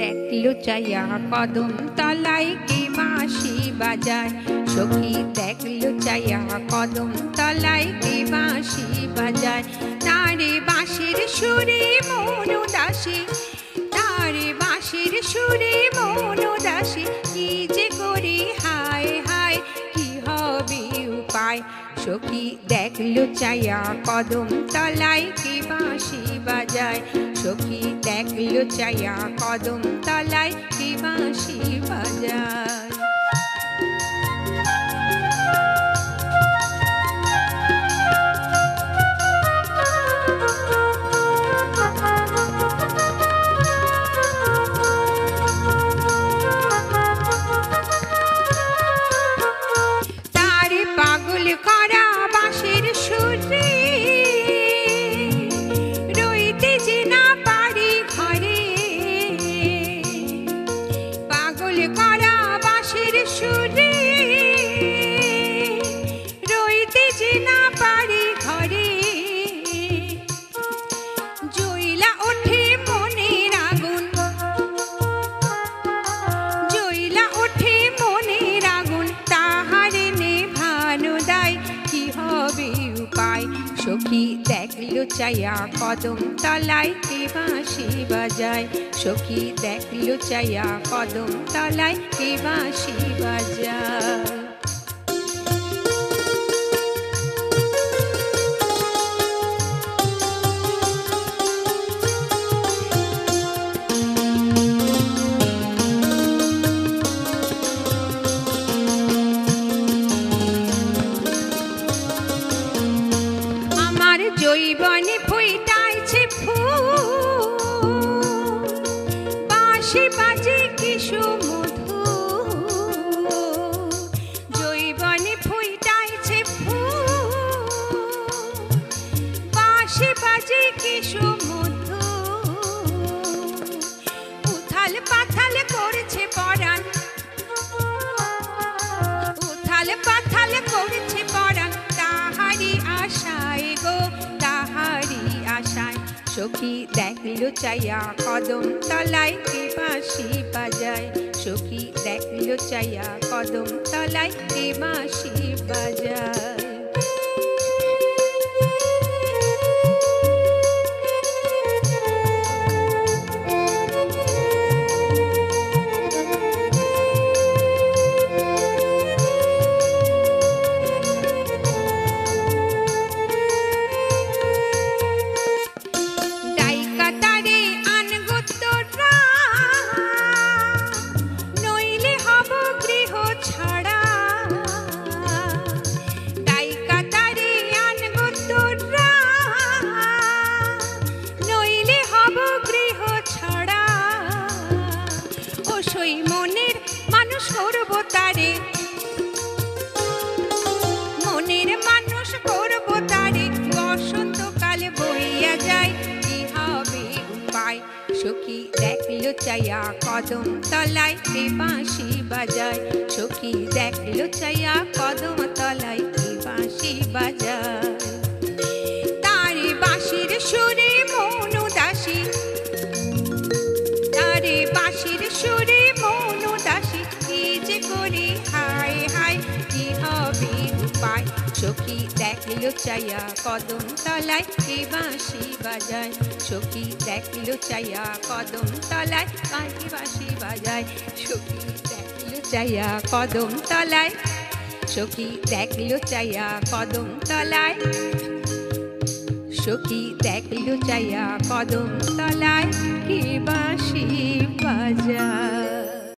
দেখলো চাইয়া কদম তলায় কে বাঁশি বাজায়। সখী দেখলো চাইয়া কদম তলায় কে বাঁশি বাজায়। তারে বাঁশির সুরে মন উদাসী, তারে বাঁশির সুরে মন উদাসী। কি যে করি হায় হায়, কি হবে উপায়। সখী দেখলো চাইয়া কদম তলায় কে বাঁশি বাজায়। সখী দেখলো চাইয়া কদম তলায় কে বাঁশি বাজায়। তারে পাগল করা বাঁশির সুরে, রইতে যে না পারি ঘরে। পাগল করা বাঁশির সুরে, রইতে যে না পারি ঘরে। জ্বলা ওঠে মনের আগুন, জ্বলা ওঠে মনের আগুন। তাহারে নেভানো দায়, কি হবে উপায়। সখী দেখলো চাইয়া কদম তলায় কে বাঁশি বাজায়। সখী দেখলো চাইয়া কদম তলায় কে বাঁশি বাজায়। আমার জৈবনে ফুইটাইছে ফুল, বাঁশি বাজে কি সুমধুর। জৈবনে ফুইটাইছে ফুল, বাঁশি বাজে কি সুমধুর। উথাল পাথাল করছে পরাণ, উথাল পাথাল করছে পরাণ। তাহারি আশায় গো, তাহারি আশায়। সখী দেখলো চাইয়া কদম তলায় কে বাঁশি বাজায়। সখী দেখলো চাইয়া কদম তলায় কে বাঁশি বাজায়। মনের মানুষ করবো তারে, মনের মানুষ করবো তারে। বসন্তকাল বইয়া যায়, কি হবে উপায়। সখী দেখলো চাইয়া কদম তলায় কে বাঁশি বাজায়। সখী দেখলো চাইয়া কদম তলায় কে বাঁশি বাজায়। তারে বাঁশির সুরে মন উদাসী, তারে বাঁশির সুরে মন উদাসী। কি যে করি হায় হায়, কি হবে উপায়। সখী দেখলো চাইয়া কদম তলায় কে বাঁশি বাজায়। সখী দেখলো চাইয়া কদম তলায় কে বাঁশি বাজায়। সখী দেখলো চাইয়া কদম তলায়, সখী দেখলো চাইয়া কদম তলায়। সখী দেখলো চাইয়া কদম তলায় কে বাঁশি বাজায়।